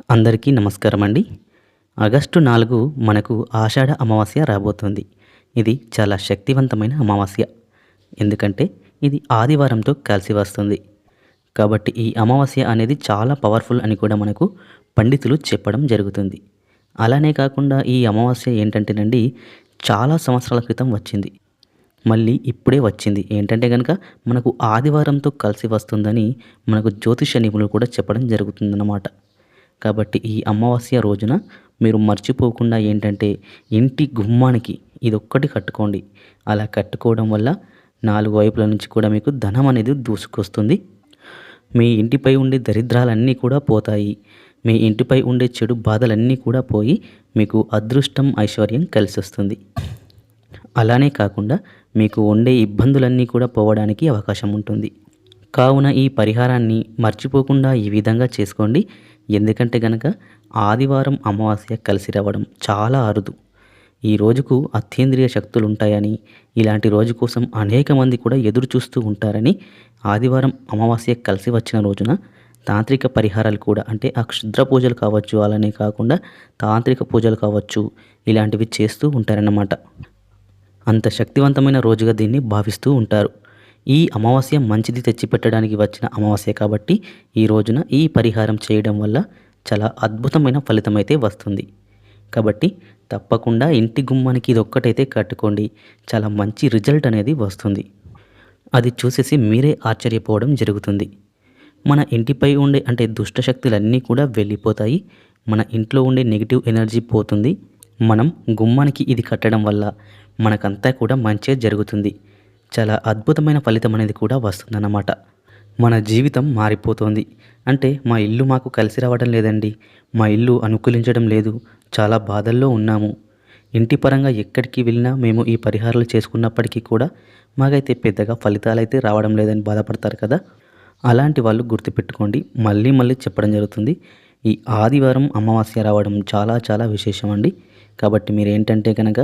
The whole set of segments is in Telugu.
అందరికీ నమస్కారం అండి. ఆగస్టు 4 మనకు ఆషాఢ అమావాస్య రాబోతుంది. ఇది చాలా శక్తివంతమైన అమావాస్య. ఎందుకంటే ఇది ఆదివారంతో కలిసి వస్తుంది. కాబట్టి ఈ అమావాస్య అనేది చాలా పవర్ఫుల్ అని కూడా మనకు పండితులు చెప్పడం జరుగుతుంది. అలానే కాకుండా ఈ అమావాస్య ఏంటంటేనండి చాలా సంవత్సరాల క్రితం వచ్చింది. మళ్ళీ ఇప్పుడే వచ్చింది. ఏంటంటే గనక మనకు ఆదివారంతో కలిసి వస్తుందని మనకు జ్యోతిష నిపుణులు కూడా చెప్పడం జరుగుతుందన్నమాట. కాబట్టి ఈ అమావాస్య రోజున మీరు మర్చిపోకుండా ఏంటంటే ఇంటి గుమ్మానికి ఇదొక్కటి కట్టుకోండి. అలా కట్టుకోవడం వల్ల 4 వైపుల నుంచి కూడా మీకు ధనం అనేది దూసుకొస్తుంది. మీ ఇంటిపై ఉండే దరిద్రాలన్నీ కూడా పోతాయి. మీ ఇంటిపై ఉండే చెడు బాధలన్నీ కూడా పోయి మీకు అదృష్టం, ఐశ్వర్యం కలిసొస్తుంది. అలానే కాకుండా మీకు ఉండే ఇబ్బందులన్నీ కూడా పోవడానికి అవకాశం ఉంటుంది. కావున ఈ పరిహారాన్ని మర్చిపోకుండా ఈ విధంగా చేసుకోండి. ఎందుకంటే గనక ఆదివారం అమావాస్య కలిసి రావడం చాలా అరుదు. ఈ రోజుకు అతీంద్రియ శక్తులు ఉంటాయని, ఇలాంటి రోజు కోసం అనేక మంది కూడా ఎదురు చూస్తూ ఉంటారని, ఆదివారం అమావాస్య కలిసి వచ్చిన రోజున తాంత్రిక పరిహారాలు కూడా అంటే ఆ క్షుద్ర పూజలు కావచ్చు, అలానే కాకుండా తాంత్రిక పూజలు కావచ్చు, ఇలాంటివి చేస్తూ ఉంటారన్నమాట. అంత శక్తివంతమైన రోజుగా దీన్ని భావిస్తూ ఉంటారు. ఈ అమావాస్య మంచిది తెచ్చిపెట్టడానికి వచ్చిన అమావాస్య కాబట్టి ఈ రోజున ఈ పరిహారం చేయడం వల్ల చాలా అద్భుతమైన ఫలితం అయితే వస్తుంది. కాబట్టి తప్పకుండా ఇంటి గుమ్మానికి ఇదొక్కటైతే కట్టుకోండి. చాలా మంచి రిజల్ట్ అనేది వస్తుంది. అది చూసేసి మీరే ఆశ్చర్యపోవడం జరుగుతుంది. మన ఇంటిపై ఉండే అంటే దుష్ట శక్తులన్నీ కూడా వెళ్ళిపోతాయి. మన ఇంట్లో ఉండే నెగిటివ్ ఎనర్జీ పోతుంది. మనం గుమ్మానికి ఇది కట్టడం వల్ల మనకంతా కూడా మంచే జరుగుతుంది. చాలా అద్భుతమైన ఫలితం అనేది కూడా వస్తుందన్నమాట. మన జీవితం మారిపోతుంది. అంటే మా ఇల్లు మాకు కలిసి రావడం లేదండి, మా ఇల్లు అనుకూలించడం లేదు, చాలా బాధల్లో ఉన్నాము, ఇంటి పరంగా ఎక్కడికి వెళ్ళినా మేము ఈ పరిహారాలు చేసుకున్నప్పటికీ కూడా మాకైతే పెద్దగా ఫలితాలు అయితే రావడం లేదని బాధపడతారు కదా. అలాంటి వాళ్ళు గుర్తుపెట్టుకోండి. మళ్ళీ మళ్ళీ చెప్పడం జరుగుతుంది. ఈ ఆదివారం అమావాస్య రావడం చాలా చాలా విశేషం అండి. కాబట్టి మీరు ఏంటంటే కనుక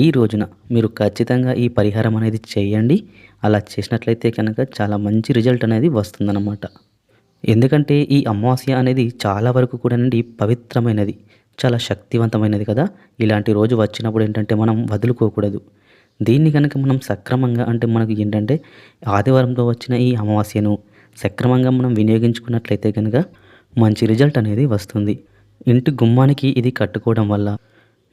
ఈ రోజున మీరు ఖచ్చితంగా ఈ పరిహారం అనేది చేయండి. అలా చేసినట్లయితే కనుక చాలా మంచి రిజల్ట్ అనేది వస్తుందన్నమాట. ఎందుకంటే ఈ అమావాస్య అనేది చాలా వరకు కూడా నుండి పవిత్రమైనది, చాలా శక్తివంతమైనది కదా. ఇలాంటి రోజు వచ్చినప్పుడు ఏంటంటే మనం వదులుకోకూడదు. దీన్ని కనుక మనం సక్రమంగా అంటే మనకు ఏంటంటే ఆదివారంలో వచ్చిన ఈ అమావాస్యను సక్రమంగా మనం వినియోగించుకున్నట్లయితే కనుక మంచి రిజల్ట్ అనేది వస్తుంది. ఇంటి గుమ్మానికి ఇది కట్టుకోవడం వల్ల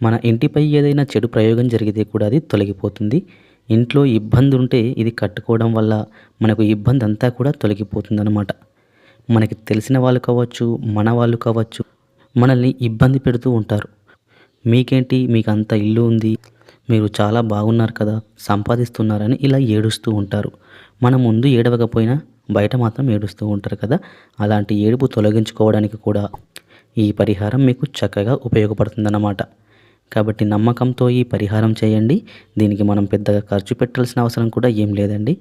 మన ఇంటిపై ఏదైనా చెడు ప్రయోగం జరిగితే కూడా అది తొలగిపోతుంది. ఇంట్లో ఇబ్బంది ఉంటే ఇది కట్టుకోవడం వల్ల మనకు ఇబ్బంది అంతా కూడా తొలగిపోతుందన్నమాట. మనకి తెలిసిన వాళ్ళు కావచ్చు, మన వాళ్ళు కావచ్చు, మనల్ని ఇబ్బంది పెడుతూ ఉంటారు. మీకేంటి, మీకు అంత ఇల్లు ఉంది, మీరు చాలా బాగున్నారు కదా, సంపాదిస్తున్నారని ఇలా ఏడుస్తూ ఉంటారు. మన ముందు ఏడవకపోయినా బయట మాత్రం ఏడుస్తూ ఉంటారు కదా. అలాంటి ఏడుపు తొలగించుకోవడానికి కూడా ఈ పరిహారం మీకు చక్కగా ఉపయోగపడుతుందన్నమాట. కాబట్టి నమ్మకంతో ఈ పరిహారం చేయండి. దీనికి మనం పెద్దగా ఖర్చు పెట్టాల్సిన అవసరం కూడా ఏం లేదండి.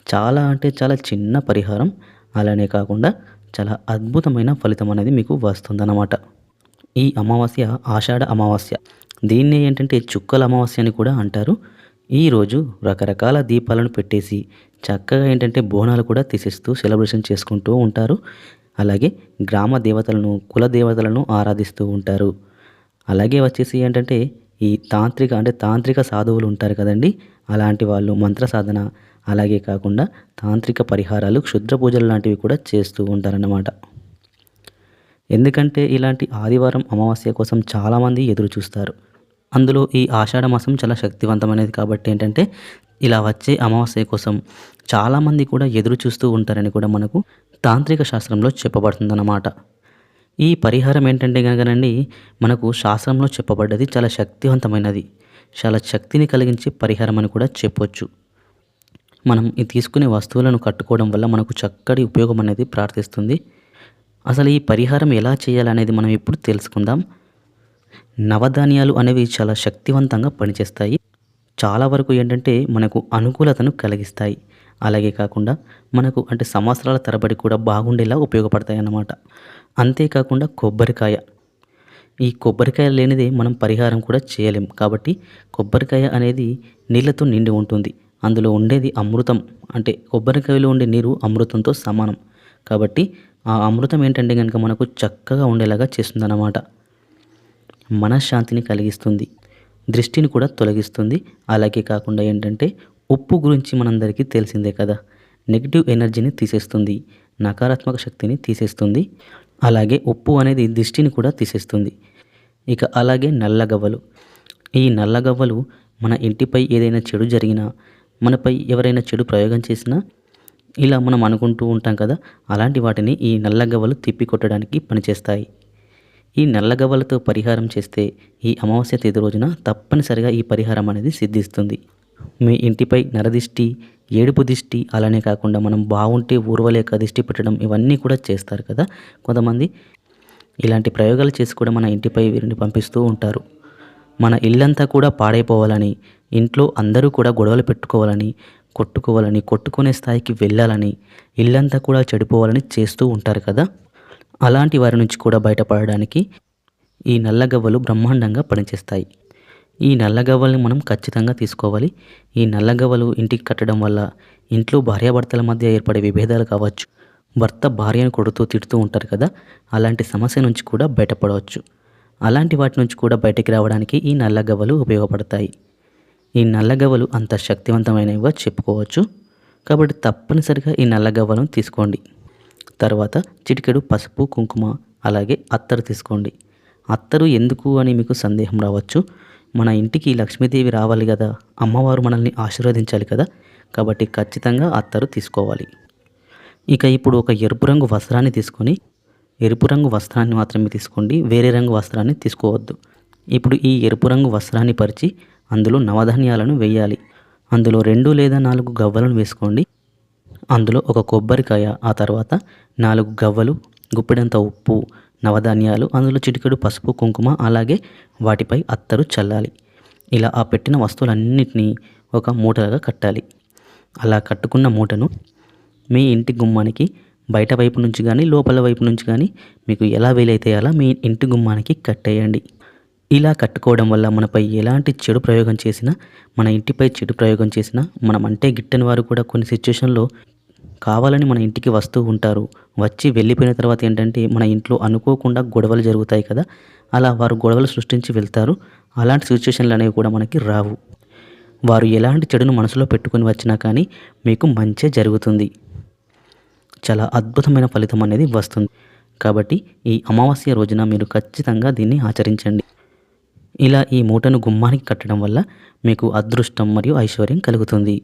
చాలా అంటే చాలా చిన్న పరిహారం. అలానే కాకుండా చాలా అద్భుతమైన ఫలితం అనేది మీకు వస్తుందన్నమాట. ఈ అమావాస్య ఆషాఢ అమావాస్య. దీన్నే ఏంటంటే చుక్కల అమావాస్య అని కూడా అంటారు. ఈరోజు రకరకాల దీపాలను పెట్టేసి చక్కగా ఏంటంటే బోనాలు కూడా తీసేస్తూ సెలబ్రేషన్ చేసుకుంటూ ఉంటారు. అలాగే గ్రామ దేవతలను, కుల దేవతలను ఆరాధిస్తూ ఉంటారు. అలాగే వచ్చేసి ఏంటంటే ఈ తాంత్రిక సాధువులు ఉంటారు కదండి, అలాంటి వాళ్ళు మంత్ర సాధన, అలాగే కాకుండా తాంత్రిక పరిహారాలు, క్షుద్ర పూజలు లాంటివి కూడా చేస్తూ ఉంటారన్నమాట. ఎందుకంటే ఇలాంటి ఆదివారం అమావాస్య కోసం చాలామంది ఎదురు చూస్తారు. అందులో ఈ ఆషాఢ మాసం చాలా శక్తివంతమైనది కాబట్టి ఏంటంటే ఇలా వచ్చే అమావాస్య కోసం చాలామంది కూడా ఎదురు చూస్తూ ఉంటారని కూడా మనకు తాంత్రిక శాస్త్రంలో చెప్పబడుతుందన్నమాట. ఈ పరిహారం ఏంటంటే కనుకనండి మనకు శాస్త్రంలో చెప్పబడ్డది చాలా శక్తివంతమైనది, చాలా శక్తిని కలిగించే పరిహారం అని కూడా చెప్పొచ్చు. మనం ఈ తీసుకునే వస్తువులను కట్టుకోవడం వల్ల మనకు చక్కటి ఉపయోగం అనేది ప్రార్థిస్తుంది. అసలు ఈ పరిహారం ఎలా చేయాలనేది మనం ఇప్పుడు తెలుసుకుందాం. నవధాన్యాలు అనేవి చాలా శక్తివంతంగా పనిచేస్తాయి. చాలా వరకు ఏంటంటే మనకు అనుకూలతను కలిగిస్తాయి. అలాగే కాకుండా మనకు అంటే సంవత్సరాల తరబడి కూడా బాగుండేలా ఉపయోగపడతాయి అన్నమాట. అంతేకాకుండా కొబ్బరికాయ, ఈ కొబ్బరికాయ లేనిదే మనం పరిహారం కూడా చేయలేం. కాబట్టి కొబ్బరికాయ అనేది నీళ్ళతో నిండి ఉంటుంది. అందులో ఉండేది అమృతం. అంటే కొబ్బరికాయలో ఉండే నీరు అమృతంతో సమానం. కాబట్టి ఆ అమృతం ఏంటంటే గనుక మనకు చక్కగా ఉండేలాగా చేస్తుందన్నమాట. మనశ్శాంతిని కలిగిస్తుంది. దృష్టిని కూడా తొలగిస్తుంది. అలాగే కాకుండా ఏంటంటే ఉప్పు గురించి మనందరికీ తెలిసిందే కదా! నెగెటివ్ ఎనర్జీని తీసేస్తుంది. నకారాత్మక శక్తిని తీసేస్తుంది. అలాగే ఉప్పు అనేది దిష్టిని కూడా తీసేస్తుంది. ఇక అలాగే నల్లగవ్వలు. ఈ నల్లగవ్వలు మన ఇంటిపై ఏదైనా చెడు జరిగినా, మనపై ఎవరైనా చెడు ప్రయోగం చేసినా ఇలా మనం అనుకుంటూ ఉంటాం కదా! అలాంటి వాటిని ఈ నల్లగవ్వలు తిప్పికొట్టడానికి పనిచేస్తాయి. ఈ నల్లగవ్వలతో పరిహారం చేస్తే ఈ అమావాస్య తిథి రోజున తప్పనిసరిగా ఈ పరిహారం అనేది సిద్ధిస్తుంది. మీ ఇంటిపై నరదిష్టి, ఏడుపు దిష్టి అలానే కాకుండా మనం బాగుంటే ఊర్వలేక దిష్టి పెట్టడం ఇవన్నీ కూడా చేస్తారు కదా కొంతమంది. ఇలాంటి ప్రయోగాలు చేసి కూడా మన ఇంటిపై వీరిని పంపిస్తూ ఉంటారు. మన ఇల్లంతా కూడా పాడైపోవాలని, ఇంట్లో అందరూ కూడా గొడవలు పెట్టుకోవాలని, కొట్టుకోవాలని, కొట్టుకునే స్థాయికి వెళ్ళాలని, ఇల్లంతా కూడా చెడిపోవాలని చేస్తూ ఉంటారు కదా! అలాంటి వారి నుంచి కూడా బయటపడడానికి ఈ నల్లగవ్వలు బ్రహ్మాండంగా పనిచేస్తాయి. ఈ నల్లగవ్వల్ని మనం ఖచ్చితంగా తీసుకోవాలి. ఈ నల్లగవ్వలు ఇంటికి కట్టడం వల్ల ఇంట్లో భార్యాభర్తల మధ్య ఏర్పడే విభేదాలు కావచ్చు, భర్త భార్యను కొడుతూ తిడుతూ ఉంటారు కదా! అలాంటి సమస్య నుంచి కూడా బయటపడవచ్చు. అలాంటి వాటి నుంచి కూడా బయటికి రావడానికి ఈ నల్లగవ్వలు ఉపయోగపడతాయి. ఈ నల్లగవ్వలు అంత శక్తివంతమైనవిగా చెప్పుకోవచ్చు. కాబట్టి తప్పనిసరిగా ఈ నల్లగవ్వలను తీసుకోండి. తర్వాత చిటికెడు పసుపు, కుంకుమ అలాగే అత్తరు తీసుకోండి. అత్తరు ఎందుకు అని మీకు సందేహం రావచ్చు. మన ఇంటికి లక్ష్మీదేవి రావాలి కదా, అమ్మవారు మనల్ని ఆశీర్వదించాలి కదా, కాబట్టి ఖచ్చితంగా అత్తరు తీసుకోవాలి. ఇక ఇప్పుడు ఒక ఎరుపు రంగు వస్త్రాన్ని తీసుకొని, ఎరుపు రంగు వస్త్రాన్ని మాత్రమే తీసుకోండి, వేరే రంగు వస్త్రాన్ని తీసుకోవద్దు. ఇప్పుడు ఈ ఎరుపు రంగు వస్త్రాన్ని పరిచి అందులో నవధాన్యాలను వేయాలి. అందులో 2 లేదా 4 గవ్వలను వేసుకోండి. అందులో ఒక కొబ్బరికాయ, ఆ తర్వాత 4 గవ్వలు, గుప్పెడంత ఉప్పు, నవధాన్యాలు, అందులో చిటికెడు పసుపు, కుంకుమ అలాగే వాటిపై అత్తరు చల్లాలి. ఇలా ఆ పెట్టిన వస్తువులన్నిటినీ ఒక మూటగా కట్టాలి. అలా కట్టుకున్న మూటను మీ ఇంటి గుమ్మానికి బయట వైపు నుంచి కానీ, లోపల వైపు నుంచి కానీ మీకు ఎలా వీలైతే అలా మీ ఇంటి గుమ్మానికి కట్టేయండి. ఇలా కట్టుకోవడం వల్ల మనపై ఎలాంటి చెడు ప్రయోగం చేసినా, మన ఇంటిపై చెడు ప్రయోగం చేసినా, మనం అంటే గిట్టని వారు కూడా కొన్ని సిచ్యువేషన్లో కావాలని మన ఇంటికి వస్తూ ఉంటారు. వచ్చి వెళ్ళిపోయిన తర్వాత ఏంటంటే మన ఇంట్లో అనుకోకుండా గొడవలు జరుగుతాయి కదా! అలా వారు గొడవలు సృష్టించి వెళ్తారు. అలాంటి సిచ్యువేషన్లు అనేవి కూడా మనకి రావు. వారు ఎలాంటి చెడును మనసులో పెట్టుకొని వచ్చినా కానీ మీకు మంచే జరుగుతుంది. చాలా అద్భుతమైన ఫలితం అనేది వస్తుంది. కాబట్టి ఈ అమావాస్య రోజున మీరు ఖచ్చితంగా దీన్ని ఆచరించండి. ఇలా ఈ మూటను గుమ్మానికి కట్టడం వల్ల మీకు అదృష్టం మరియు ఐశ్వర్యం కలుగుతుంది.